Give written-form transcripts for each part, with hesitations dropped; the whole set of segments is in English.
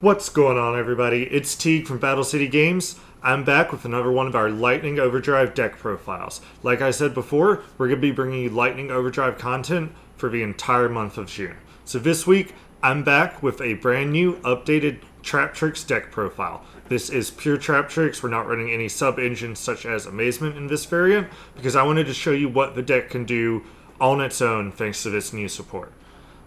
What's going on, everybody? It's Teague from Battle City Games. I'm back with another one of our Lightning Overdrive deck profiles. Like I said before, we're going to be bringing you Lightning Overdrive content for the entire month of June. So this week, I'm back with a brand new updated Traptrix deck profile. This is pure Traptrix. We're not running any sub-engines such as Amazement in this variant because I wanted to show you what the deck can do on its own thanks to this new support.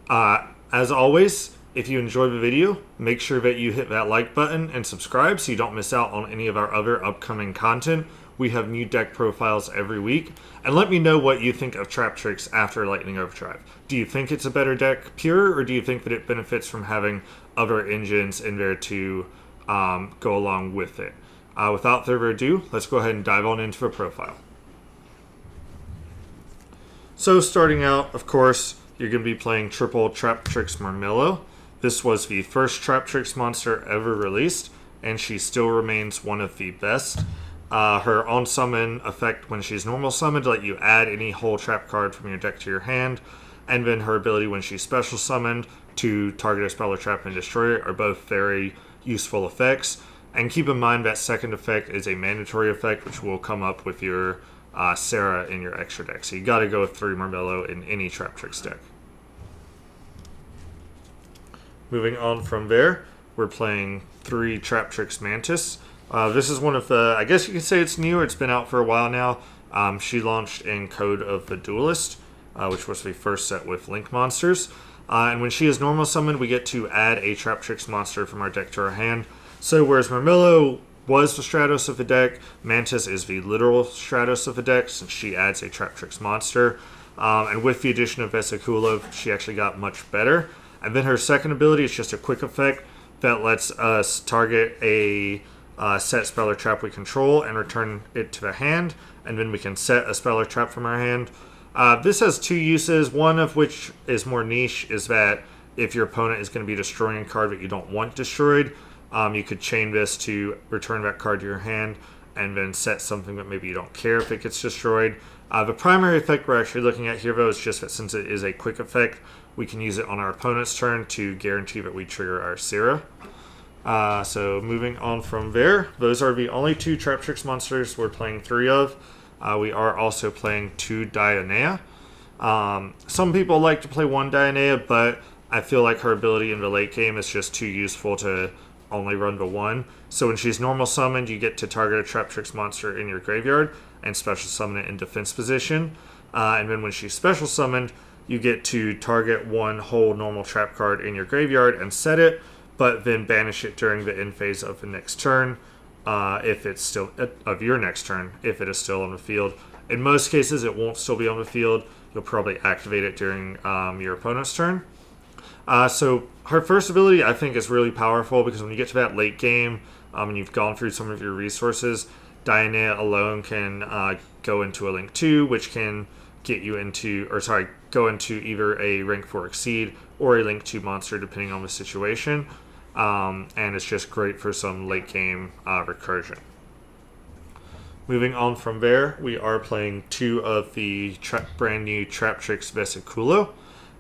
As always, if you enjoyed the video, make sure that you hit that like button and subscribe so you don't miss out on any of our other upcoming content. We have new deck profiles every week. And let me know what you think of Traptrix after Lightning Overdrive. Do you think it's a better deck pure, or do you think that it benefits from having other engines in there to go along with it? Without further ado, let's go ahead and dive on into the profile. So starting out, of course, you're going to be playing triple Traptrix Marmillo. This was the first Traptrix monster ever released, and she still remains one of the best. Her on-summon effect when she's normal summoned let you add any whole trap card from your deck to your hand, and then her ability when she's special summoned to target a spell or trap and destroy it are both very useful effects. And keep in mind that second effect is a mandatory effect, which will come up with your Sarah in your extra deck. So you got to go with 3 Marmillo in any Traptrix deck. Moving on from there, we're playing 3 Traptrix Mantis. This is one of the, I guess you could say it's new. It's been out for a while now. She launched in Code of the Duelist, which was the first set with Link monsters. And when she is normal summoned, we get to add a Traptrix monster from our deck to our hand. So whereas Marmillo was the Stratos of the deck, Mantis is the literal Stratos of the deck since she adds a Traptrix monster. And with the addition of Vesikulov, she actually got much better. And then her second ability is just a quick effect that lets us target a set spell or trap we control and return it to the hand. And then we can set a spell or trap from our hand. This has 2 uses, one of which is more niche, is that if your opponent is going to be destroying a card that you don't want destroyed, you could chain this to return that card to your hand and then set something that maybe you don't care if it gets destroyed. The primary effect we're actually looking at here, though, is just that since it is a quick effect, we can use it on our opponent's turn to guarantee that we trigger our Sarah. So moving on from there, those are the only 2 Traptrix monsters we're playing 3 of. We are also playing 2 Dionea. Some people like to play 1 Dionea, but I feel like her ability in the late game is just too useful to only run the 1. So when she's normal summoned, you get to target a Traptrix monster in your graveyard and special summon it in defense position. And then when she's special summoned, you get to target 1 whole normal trap card in your graveyard and set it, but then banish it during the end phase of the next turn, if it's still of your next turn, if it is still on the field. In most cases, it won't still be on the field. You'll probably activate it during your opponent's turn. So her first ability, I think, is really powerful because when you get to that late game and you've gone through some of your resources, Dionea alone can go into a Link 2, which can get you into, go into either a rank 4 Exceed or a Link 2 monster, depending on the situation. And it's just great for some late game recursion. Moving on from there, we are playing 2 of the brand new Traptrix Vesikulov.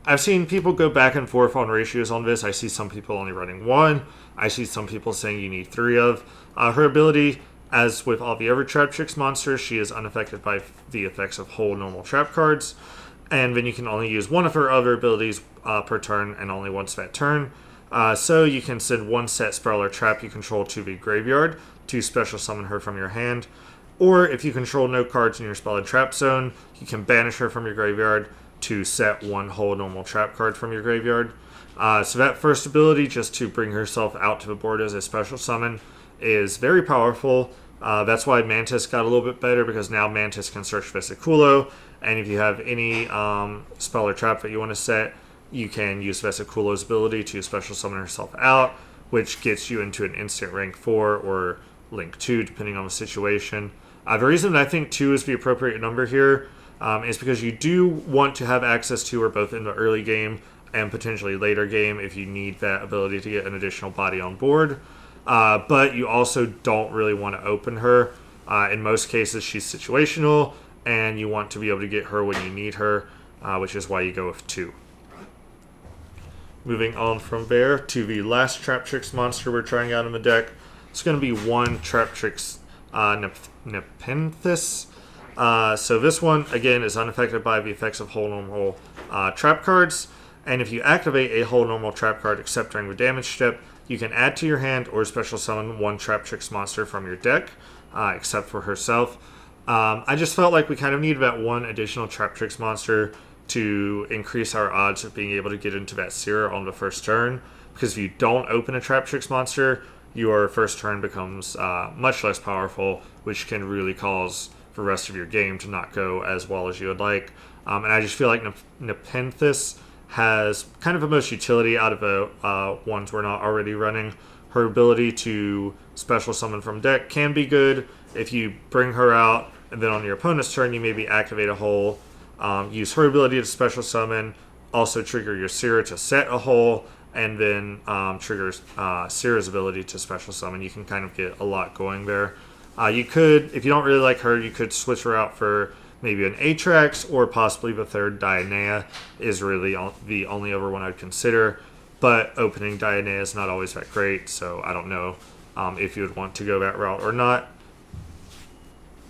I've seen people go back and forth on ratios on this. I see some people only running 1. I see some people saying you need 3 of. Her ability, as with all the other Traptrix monsters, she is unaffected by the effects of whole normal trap cards. And then you can only use 1 of her other abilities per turn and only once that turn. So you can send 1 set spell or trap you control to the graveyard to special summon her from your hand. Or if you control no cards in your spell and trap zone, you can banish her from your graveyard to set 1 whole normal trap card from your graveyard. So that first ability, just to bring herself out to the board as a special summon, is very powerful. That's why Mantis got a little bit better, because now Mantis can search Vesikulov, and if you have any spell or trap that you want to set, you can use Vesikulov's ability to special summon herself out, which gets you into an instant rank 4 or Link 2, depending on the situation. The reason that I think 2 is the appropriate number here is because you do want to have access to her both in the early game and potentially later game if you need that ability to get an additional body on board. But you also don't really want to open her. In most cases, she's situational, and you want to be able to get her when you need her, which is why you go with 2. Moving on from there to the last Traptrix monster we're trying out in the deck. It's going to be one Traptrix Nepenthes. So this one, again, is unaffected by the effects of whole normal trap cards. And if you activate a whole normal trap card except during the damage step, you can add to your hand or special summon one Traptrix monster from your deck, except for herself. I just felt like we kind of needed that one additional Traptrix monster to increase our odds of being able to get into that Seer on the first turn. Because if you don't open a Traptrix monster, your first turn becomes much less powerful, which can really cause the rest of your game to not go as well as you would like. And I just feel like Nepenthes has kind of the most utility out of the ones we're not already running. Her ability to special summon from deck can be good if you bring her out, and then on your opponent's turn you maybe activate a hole, use her ability to special summon, also trigger your Seer to set a hole, and then triggers Seer's ability to special summon. You can kind of get a lot going there. You could, if you don't really like her, you could switch her out for maybe an Atrax, or possibly the third Dionea is really the only other one I'd consider. But opening Dionea is not always that great, so I don't know if you would want to go that route or not.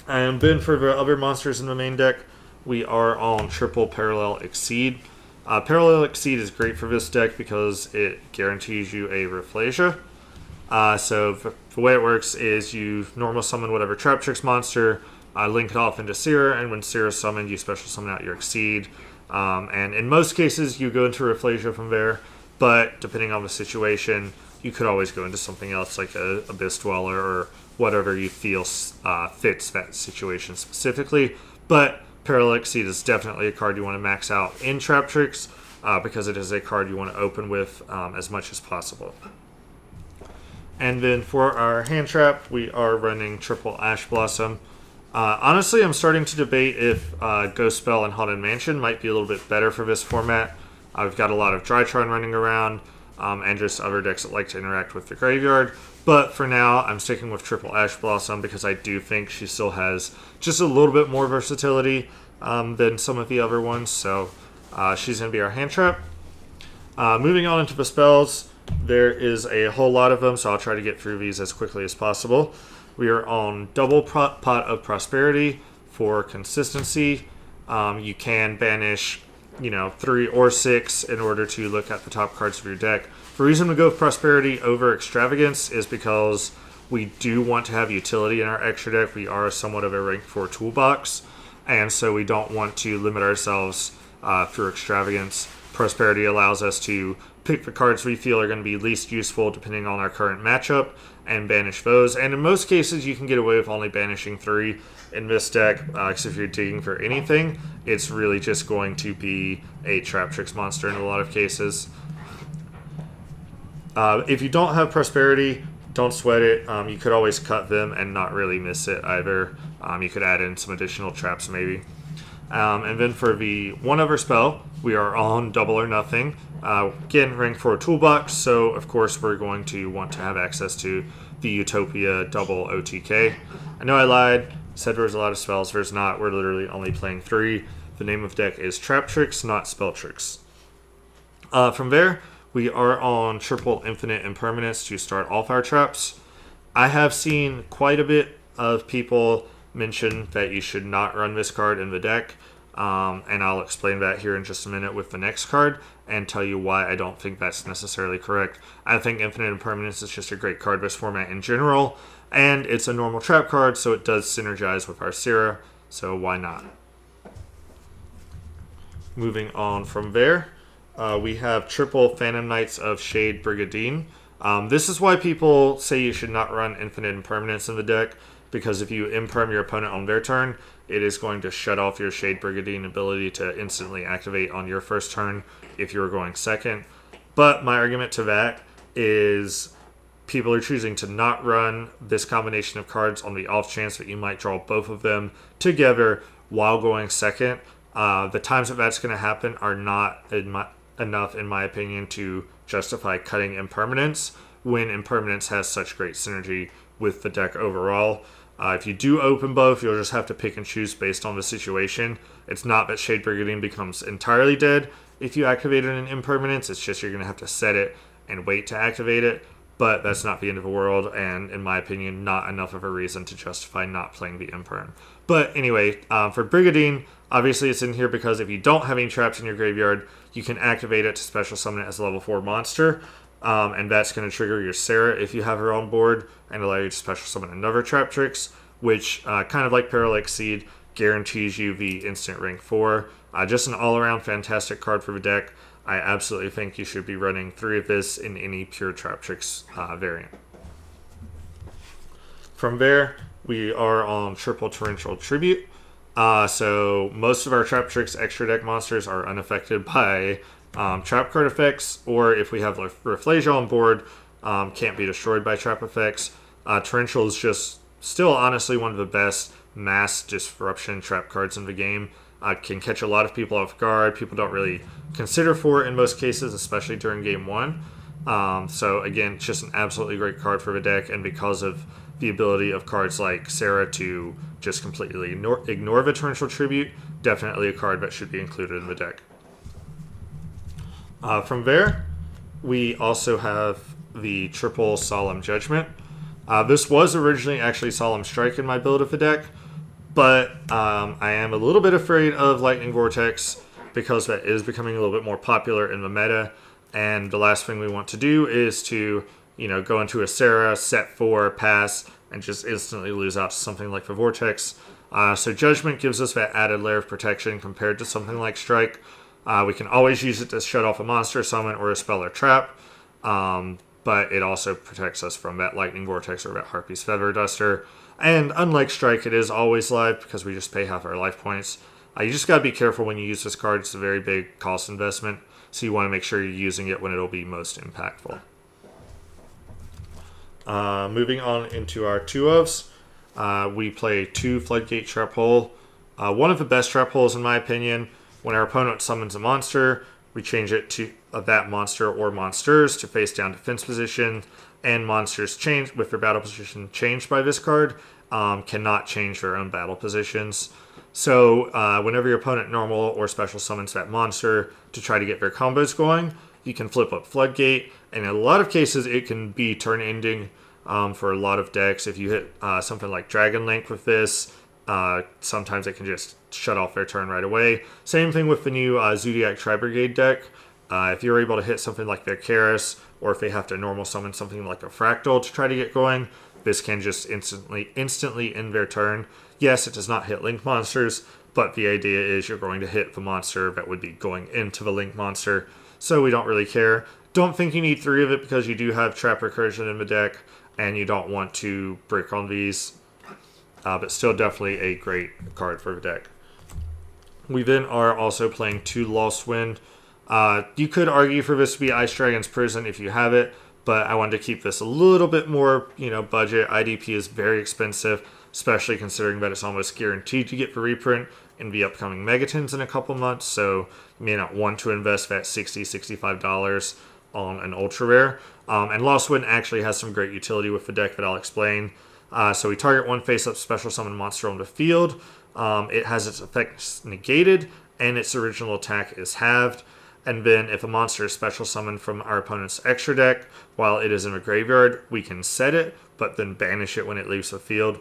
And then for the other monsters in the main deck, we are on triple Parallel Exceed. Parallel Exceed is great for this deck because it guarantees you a Rafflesia. So the way it works is you normal summon whatever Traptrix monster, link it off into Seer, and when Seer is summoned, you special summon out your Exceed. And in most cases, you go into Rafflesia from there, but depending on the situation, you could always go into something else like a Abyss Dweller or whatever you feel fits that situation specifically. But Parallel Exceed is definitely a card you want to max out in Traptrix because it is a card you want to open with as much as possible. And then for our hand trap, we are running triple Ash Blossom. Honestly, I'm starting to debate if Ghost Spell and Haunted Mansion might be a little bit better for this format. I've got a lot of Drytron running around, and just other decks that like to interact with the graveyard. But for now, I'm sticking with triple Ash Blossom because I do think she still has just a little bit more versatility than some of the other ones. So she's going to be our hand trap. Moving on into the spells, there is a whole lot of them, so I'll try to get through these as quickly as possible. We are on double Pot of Prosperity for consistency. You can banish 3 or 6 in order to look at the top cards of your deck. The reason we go with Prosperity over Extravagance is because we do want to have utility in our extra deck. We are somewhat of a rank 4 toolbox, and so we don't want to limit ourselves through Extravagance. Prosperity allows us to pick the cards we feel are going to be least useful depending on our current matchup and banish those. And in most cases, you can get away with only banishing 3 in this deck, because if you're digging for anything, it's really just going to be a Traptrix monster in a lot of cases. If you don't have Prosperity, don't sweat it. You could always cut them and not really miss it either. You could add in some additional traps maybe. And then for the one other spell, we are on Double or Nothing. Again, rank 4 toolbox, so of course we're going to want to have access to the Utopia double OTK. I know I lied, said there was a lot of spells, there's not. We're literally only playing 3. The name of the deck is Traptrix, not Spelltrix. From there, we are on triple Infinite Impermanence to start off our traps. I have seen quite a bit of people mention that you should not run this card in the deck, and I'll explain that here in just a minute with the next card and tell you why I don't think that's necessarily correct. I think Infinite Impermanence is just a great card this format in general, and it's a normal trap card, so it does synergize with our Sierra, so why not? Moving on from there, we have triple Phantom Knights of Shade Brigandine. This is why people say you should not run Infinite Impermanence in the deck, because if you imperm your opponent on their turn, it is going to shut off your Shade Brigandine ability to instantly activate on your first turn if you're going second. But my argument to that is people are choosing to not run this combination of cards on the off chance that you might draw both of them together while going second. The times that that's going to happen are not enough, in my opinion, to justify cutting Impermanence when Impermanence has such great synergy with the deck overall. If you do open both, you'll just have to pick and choose based on the situation. It's not that Shade Brigandine becomes entirely dead if you activate an impermanence. It's just you're going to have to set it and wait to activate it. But that's not the end of the world, and in my opinion, not enough of a reason to justify not playing the imperm. But anyway, for Brigandine, obviously it's in here because if you don't have any traps in your graveyard, you can activate it to special summon it as a level 4 monster. And that's going to trigger your Sarah if you have her on board and allow you to special summon another Traptrix, which, kind of like Parallax Seed, guarantees you the instant rank 4. Just an all-around fantastic card for the deck. I absolutely think you should be running 3 of this in any pure Traptrix variant. From there, we are on triple Torrential Tribute. So most of our Traptrix extra deck monsters are unaffected by trap card effects, or if we have Rafflesia on board, can't be destroyed by trap effects. Torrential is just still honestly one of the best mass disruption trap cards in the game. Can catch a lot of people off guard. People don't really consider for it in most cases, especially during game 1. So again, just an absolutely great card for the deck, and because of the ability of cards like Sarah to just completely ignore the Torrential Tribute, definitely a card that should be included in the deck. From there, we also have the triple Solemn Judgment. This was originally actually Solemn Strike in my build of the deck, but I am a little bit afraid of Lightning Vortex because that is becoming a little bit more popular in the meta, and the last thing we want to do is to, go into a Sarah, set 4, pass, and just instantly lose out to something like the Vortex. So Judgment gives us that added layer of protection compared to something like Strike. We can always use it to shut off a monster, summon, or a spell or trap, but it also protects us from that Lightning Vortex or that Harpy's Feather Duster. And unlike Strike, it is always live because we just pay half our life points. You just got to be careful when you use this card. It's a very big cost investment, so you want to make sure you're using it when it'll be most impactful. Moving on into our 2-ofs, we play 2 Floodgate Trap Hole. One of the best trap holes in my opinion. When our opponent summons a monster, we change it to that monster or monsters to face down defense position, and monsters change with their battle position changed by this card cannot change their own battle positions. So whenever your opponent normal or special summons that monster to try to get their combos going, you can flip up Floodgate, and in a lot of cases it can be turn ending for a lot of decks. If you hit something like Dragon Link with this, sometimes it can just shut off their turn right away. Same thing with the new Zodiac Tri-Brigade deck. If you're able to hit something like their Karis, or if they have to normal summon something like a Fractal to try to get going, this can just instantly end their turn. Yes, it does not hit Link monsters, but the idea is you're going to hit the monster that would be going into the Link monster, so we don't really care. Don't think you need 3 of it because you do have Trap Recursion in the deck, and you don't want to brick on these. But still definitely a great card for the deck. We then are also playing 2 Lost Wind. You could argue for this to be Ice Dragon's Prison if you have it, but I wanted to keep this a little bit more, budget. IDP is very expensive, especially considering that it's almost guaranteed to get the reprint in the upcoming Megatons in a couple months, so you may not want to invest that $60, $65 on an ultra rare. And Lost Wind actually has some great utility with the deck that I'll explain. So we target 1 face-up special summon monster on the field. It has its effects negated, and its original attack is halved. And then if a monster is special summoned from our opponent's extra deck while it is in the graveyard, we can set it, but then banish it when it leaves the field.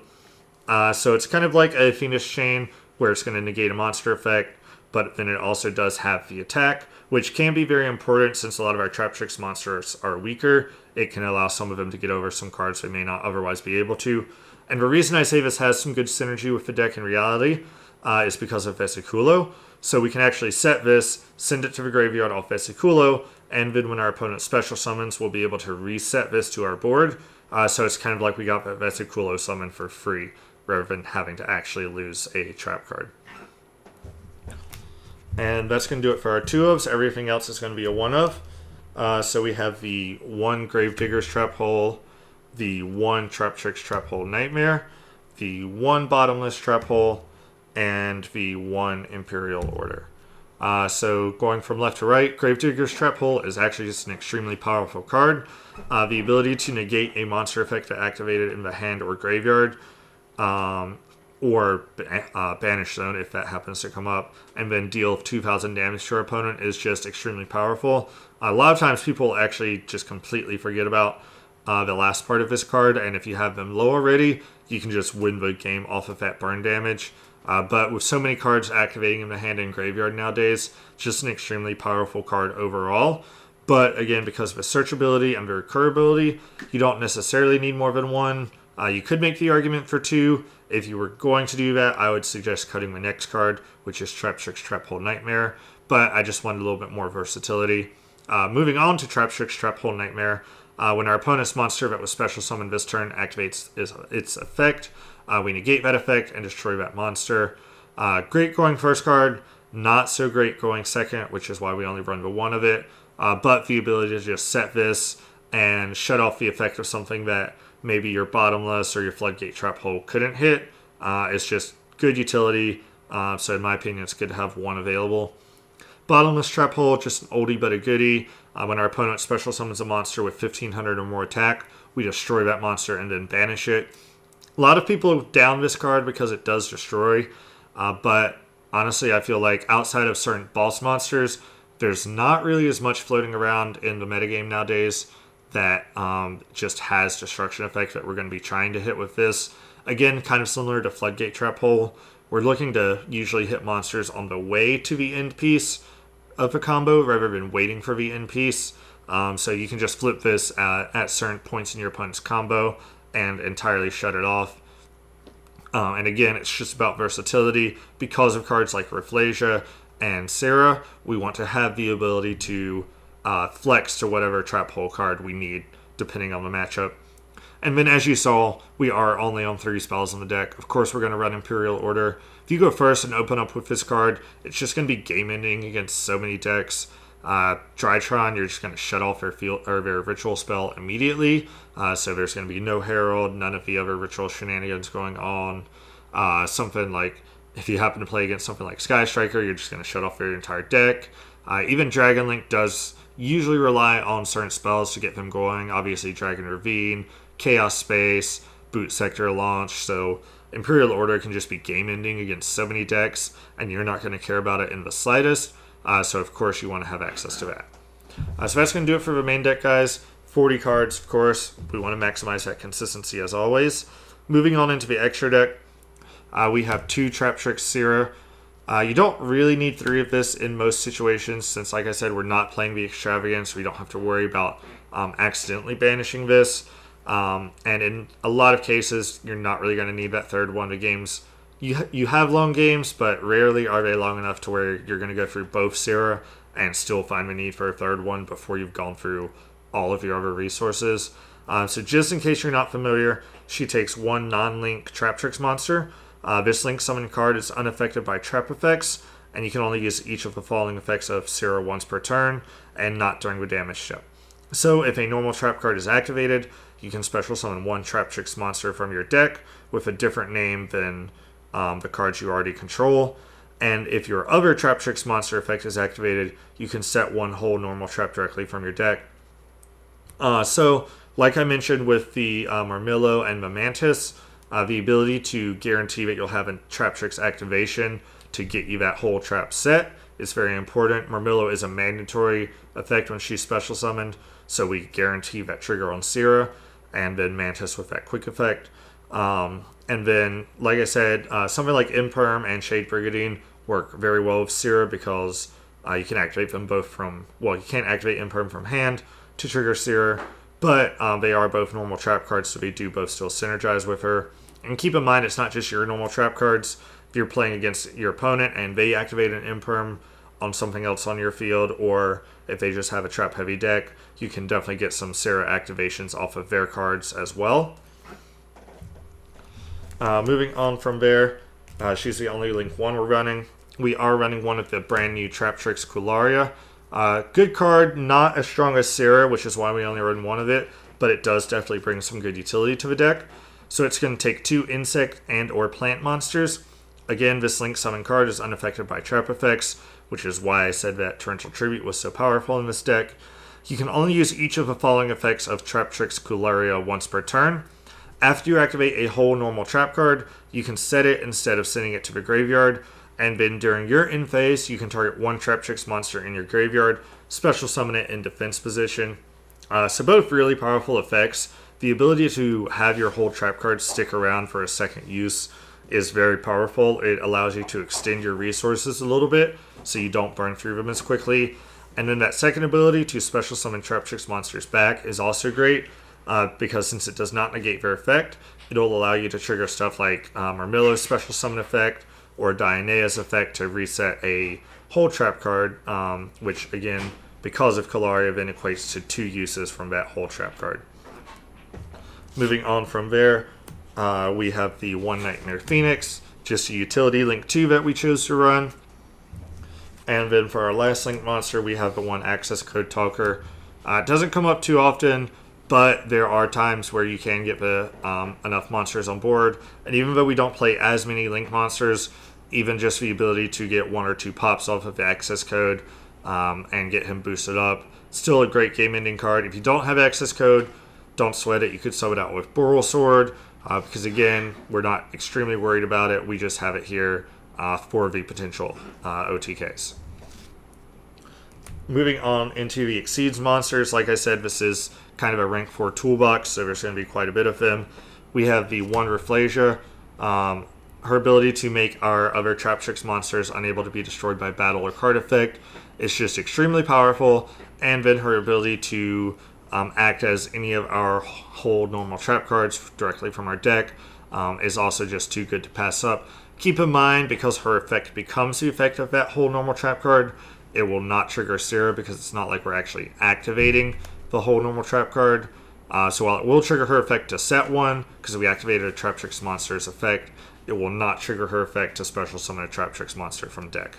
So it's kind of like a Phoenix Chain, where it's going to negate a monster effect, but then it also does have the attack, which can be very important since a lot of our Traptrix monsters are weaker. It can allow some of them to get over some cards they may not otherwise be able to. And the reason I say this has some good synergy with the deck in reality is because of Vesiculo. So we can actually set this, send it to the graveyard off Vesiculo, and then when our opponent special summons, we'll be able to reset this to our board. So it's kind of like we got that Vesiculo summon for free, rather than having to actually lose a trap card. And that's going to do it for our 2-ofs. Everything else is going to be a 1-of. So we have the 1 Gravedigger's Trap Hole, the 1 Traptrix Trap Hole Nightmare, the 1 Bottomless Trap Hole, and the 1 Imperial Order. So going from left to right, Gravedigger's Trap Hole is actually just an extremely powerful card. The ability to negate a monster effect to activate it in the hand or graveyard or Banish Zone if that happens to come up, and then deal 2,000 damage to your opponent is just extremely powerful. A lot of times people actually just completely forget about the last part of this card, and if you have them low already, you can just win the game off of that burn damage. But with so many cards activating in the hand and graveyard nowadays, it's just an extremely powerful card overall. But again, because of its searchability and the recurability, you don't necessarily need more than one. You could make the argument for two. If you were going to do that, I would suggest cutting the next card, which is Traptrix Trap Hole Nightmare. But I just wanted a little bit more versatility. Moving on to Traptrix Trap Hole Nightmare. When our opponent's monster that was special summoned this turn activates its effect, we negate that effect and destroy that monster. Great going first card, not so great going second, which is why we only run the one of it. But the ability to just set this and shut off the effect of something that maybe your bottomless or your floodgate trap hole couldn't hit is just good utility. So in my opinion, it's good to have one available. Bottomless trap hole, just an oldie but a goodie. When our opponent special summons a monster with 1,500 or more attack, we destroy that monster and then banish it. A lot of people down this card because it does destroy, but honestly, I feel like outside of certain boss monsters, there's not really as much floating around in the metagame nowadays that just has destruction effect that we're going to be trying to hit with this. Again, kind of similar to Floodgate Trap Hole, we're looking to usually hit monsters on the way to the end piece of a combo rather than waiting for the end piece. So you can just flip this at certain points in your opponent's combo and entirely shut it off. And again, it's just about versatility. Because of cards like Rafflesia and Sarah, we want to have the ability to flex to whatever trap hole card we need, depending on the matchup. And then, as you saw, we are only on 3 spells on the deck. Of course, we're going to run Imperial Order. If you go first and open up with this card, it's just going to be game-ending against so many decks. Drytron, you're just going to shut off their field or their ritual spell immediately. So there's going to be no Herald, none of the other ritual shenanigans going on. Something like, if you happen to play against something like Sky Striker, you're just going to shut off their entire deck. Even Dragon Link does usually rely on certain spells to get them going. Obviously, Dragon Ravine, Chaos Space, Boot Sector Launch. So Imperial Order can just be game-ending against so many decks, and you're not going to care about it in the slightest. So, of course, you want to have access to that. So that's going to do it for the main deck, guys. 40 cards, of course. We want to maximize that consistency as always. Moving on into the extra deck, we have 2 Traptrix Sierra. You don't really need 3 of this in most situations since, like I said, we're not playing the Extravagance. We don't have to worry about accidentally banishing this. And in a lot of cases, you're not really going to need that third one. The games, you have long games, but rarely are they long enough to where you're going to go through both Sierra and still find the need for a third one before you've gone through all of your other resources. So just in case you're not familiar, she takes 1 non-link Traptrix monster. This link summon card is unaffected by trap effects, and you can only use each of the following effects of Sierra once per turn, and not during the damage step. So if a normal trap card is activated, you can special summon 1 Traptrix monster from your deck with a different name than the cards you already control. And if your other Traptrix monster effect is activated, you can set 1 whole normal trap directly from your deck. So, like I mentioned with the Marmillo and the Mantis, the ability to guarantee that you'll have a Traptrix activation to get you that whole trap set is very important. Marmillo is a mandatory effect when she's special summoned, so we guarantee that trigger on Sierra, and then Mantis with that quick effect. And then, like I said, something like Imperm and Shade Brigandine work very well with Sierra because you can activate them both from, well, you can't activate Imperm from hand to trigger Sierra, but they are both normal trap cards, so they do both still synergize with her. And keep in mind, it's not just your normal trap cards. If you're playing against your opponent and they activate an Imperm on something else on your field, or if they just have a trap-heavy deck, you can definitely get some Sierra activations off of their cards as well. Moving on from there, she's the only Link 1 we're running. We are running one of the brand new Traptrix Cularia. Good card, not as strong as Sierra, which is why we only run one of it, but it does definitely bring some good utility to the deck. So it's going to take 2 insect and or plant monsters. Again, this Link Summon card is unaffected by trap effects, which is why I said that Torrential Tribute was so powerful in this deck. You can only use each of the following effects of Traptrix Cularia once per turn. After you activate a whole normal trap card, you can set it instead of sending it to the graveyard, and then during your end phase, you can target one Traptrix monster in your graveyard, special summon it in defense position. So both really powerful effects. The ability to have your whole trap card stick around for a second use is very powerful. It allows you to extend your resources a little bit so you don't burn through them as quickly. And then that second ability to special summon Traptrix monsters back is also great because since it does not negate their effect, it'll allow you to trigger stuff like Marmillo's special summon effect or Dianea's effect to reset a whole trap card, which again, because of Kalaria, then equates to 2 uses from that whole trap card. Moving on from there, we have the One Nightmare Phoenix, just a utility link 2 that we chose to run. And then for our last link monster, we have the one Access Code Talker. It doesn't come up too often, but there are times where you can get enough monsters on board. And even though we don't play as many link monsters, even just the ability to get 1 or 2 pops off of the access code and get him boosted up, still a great game-ending card. If you don't have access code, don't sweat it. You could sub it out with Boral Sword because, again, we're not extremely worried about it. We just have it here for the potential OTKs. Moving on into the Exceeds monsters, like I said, this is kind of a rank 4 toolbox, so there's going to be quite a bit of them. We have the one Rafflesia. Her ability to make our other Traptrix monsters unable to be destroyed by battle or card effect is just extremely powerful, and then her ability to act as any of our whole normal trap cards directly from our deck is also just too good to pass up. Keep in mind, because her effect becomes the effect of that whole normal trap card, it will not trigger Sarah because it's not like we're actually activating the whole normal trap card. So while it will trigger her effect to set one, because we activated a Traptrix monster's effect, it will not trigger her effect to special summon a Traptrix monster from deck.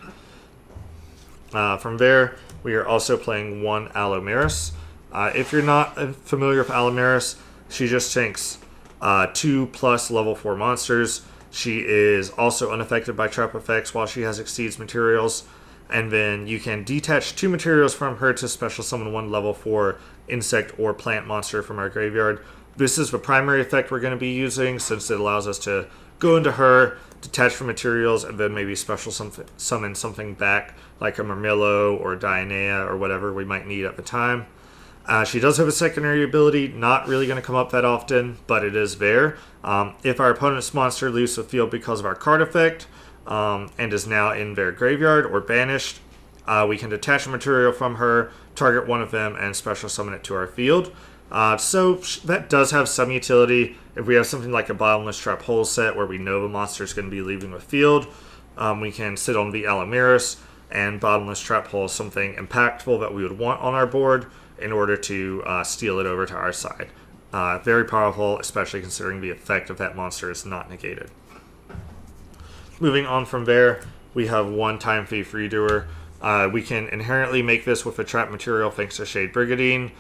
From there, we are also playing one Alomeris. If you're not familiar with Alomeris, she just tanks 2+ level 4 monsters. She is also unaffected by trap effects while she has Exceeds materials. And then you can detach 2 materials from her to special summon 1 level 4 insect or plant monster from our graveyard. This is the primary effect we're going to be using since it allows us to go into her, detach from materials, and then maybe special summon something back like a Marmillo or Dianea or whatever we might need at the time. She does have a secondary ability, not really going to come up that often, but it is there. If our opponent's monster leaves the field because of our card effect and is now in their graveyard or banished, we can detach a material from her, target one of them, and special summon it to our field. So that does have some utility. If we have something like a Bottomless Trap Hole set where we know the monster is going to be leaving the field, we can sit on the Alomeris and Bottomless Trap Hole something impactful that we would want on our board in order to steal it over to our side. Very powerful, especially considering the effect of that monster is not negated. Moving on from there, we have one Time Thief Redoer. We can inherently make this with a trap material thanks to Shade Brigadine.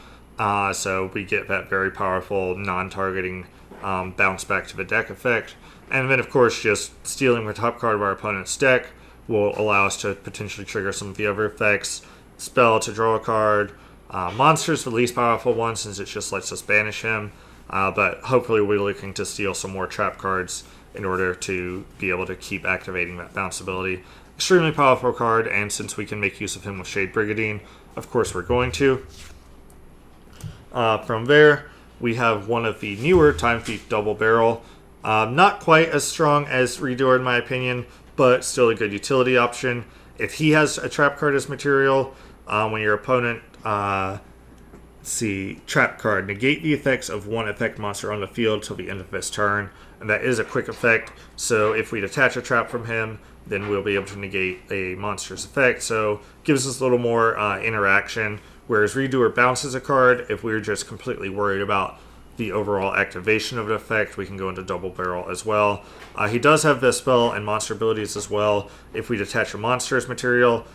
So we get that very powerful non-targeting bounce back to the deck effect. And then, of course, just stealing the top card of our opponent's deck will allow us to potentially trigger some of the other effects. Spell to draw a card. Monster's the least powerful one since it just lets us banish him. But hopefully we're looking to steal some more trap cards in order to be able to keep activating that bounce ability. Extremely powerful card, and since we can make use of him with Shade Brigadine, of course we're going to. From there, we have one of the newer Time Thief Double Barrel. Not quite as strong as Redoer in my opinion, but still a good utility option. If he has a trap card as material, when your opponent trap card, negate the effects of one effect monster on the field till the end of this turn, and that is a quick effect. So if we detach a trap from him, then we'll be able to negate a monster's effect. So gives us a little more interaction. Whereas Redoer bounces a card. If we're just completely worried about the overall activation of the effect, we can go into Double Barrel as well. He does have the spell and monster abilities as well. If we detach a monster's material,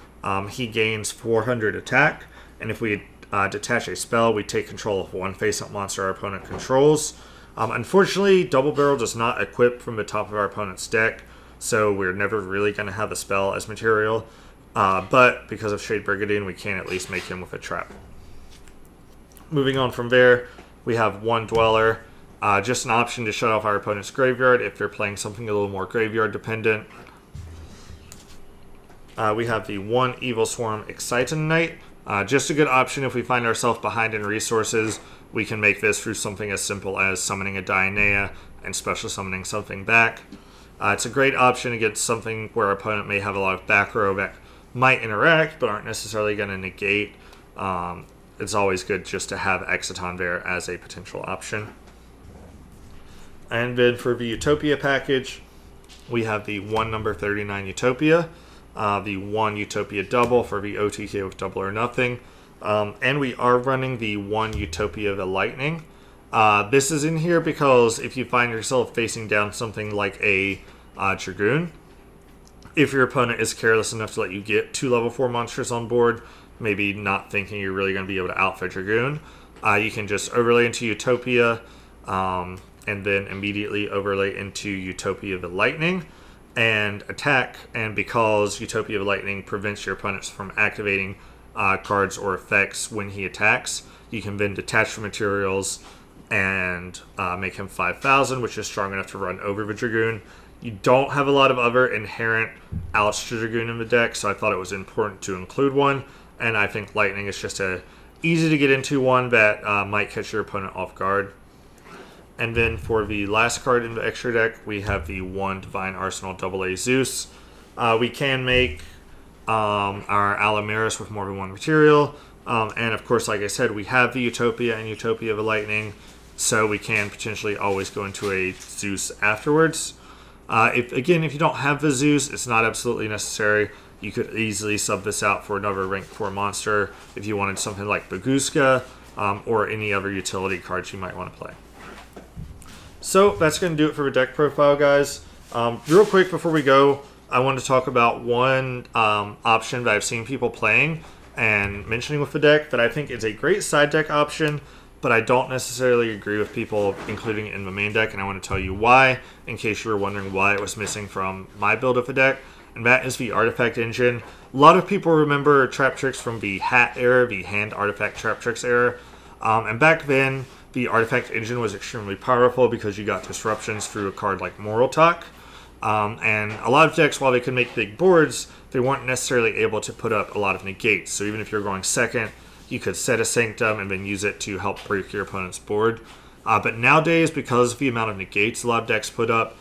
he gains 400 attack. And if we detach a spell, we take control of one face-up monster our opponent controls. Unfortunately, Double Barrel does not equip from the top of our opponent's deck, so we're never really going to have a spell as material. But because of Shade Brigadine, we can at least make him with a trap. Moving on from there, we have one Dweller. Just an option to shut off our opponent's graveyard if they're playing something a little more graveyard dependent. We have the 1 Evil Swarm Exciton Knight. Just a good option if we find ourselves behind in resources. We can make this through something as simple as summoning a Dianea and special summoning something back. It's a great option against something where our opponent may have a lot of back row that might interact but aren't necessarily going to negate. It's always good just to have Exciton there as a potential option. And then for the Utopia package, we have the 1 number 39 Utopia, the 1 Utopia double for the OTK with double or nothing, and we are running the 1 Utopia the Lightning. This is in here because if you find yourself facing down something like a Dragoon, if your opponent is careless enough to let you get 2 level 4 monsters on board, maybe not thinking you're really going to be able to outfit Dragoon, you can just overlay into Utopia, and then immediately overlay into Utopia the Lightning and attack. And because Utopia the Lightning prevents your opponents from activating cards or effects when he attacks, you can then detach the materials and make him 5,000, which is strong enough to run over the Dragoon. You don't have a lot of other inherent outs to Dragoon in the deck, so I thought it was important to include one. And I think Lightning is just a easy to get into one that might catch your opponent off guard. And then for the last card in the extra deck, we have the 1 Divine Arsenal AA Zeus. We can make our Alamaris with more than 1 material. And of course, like I said, we have the Utopia and Utopia of the Lightning, so we can potentially always go into a Zeus afterwards. If you don't have the Zeus, it's not absolutely necessary. You could easily sub this out for another rank 4 monster if you wanted something like Baguska, or any other utility cards you might want to play. So that's going to do it for the deck profile, guys. Real quick before we go, I want to talk about one option that I've seen people playing and mentioning with the deck that I think is a great side deck option, but I don't necessarily agree with people including it in the main deck, and I want to tell you why, in case you were wondering why it was missing from my build of the deck, and that is the Artifact Engine. A lot of people remember Traptrix from the Hat era, the Hand Artifact Traptrix era, and back then, the Artifact Engine was extremely powerful because you got disruptions through a card like Moral Talk. And a lot of decks, while they could make big boards, they weren't necessarily able to put up a lot of negates. So even if you're going second, you could set a Sanctum and then use it to help break your opponent's board. But nowadays, because of the amount of negates a lot of decks put up,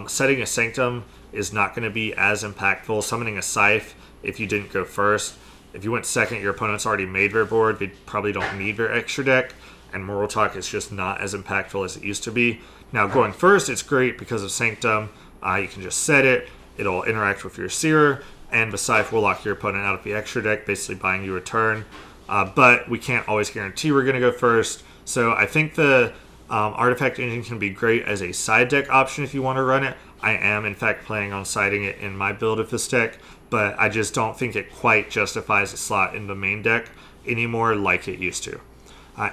setting a Sanctum is not going to be as impactful. Summoning a Scythe, if you didn't go first, if you went second, your opponent's already made their board. They probably don't need their extra deck. And Moral Talk is just not as impactful as it used to be. Now, going first, it's great because of Sanctum. You can just set it. It'll interact with your Seer, and the Scythe will lock your opponent out of the extra deck, basically buying you a turn. But we can't always guarantee we're going to go first. So I think the Artifact Engine can be great as a side deck option if you want to run it. I am, in fact, planning on siding it in my build of this deck, but I just don't think it quite justifies a slot in the main deck anymore like it used to.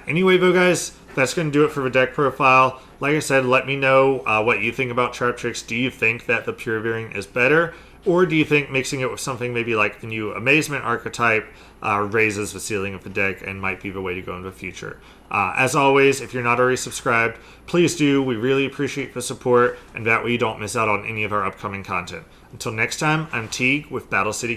Anyway, though, guys, that's going to do it for the deck profile. Like I said, let me know what you think about Traptrix. Do you think that the Pure Variant is better? Or do you think mixing it with something maybe like the new Amazement archetype raises the ceiling of the deck and might be the way to go in the future? As always, if you're not already subscribed, please do. We really appreciate the support, and that way you don't miss out on any of our upcoming content. Until next time, I'm Teague with Battle City Games.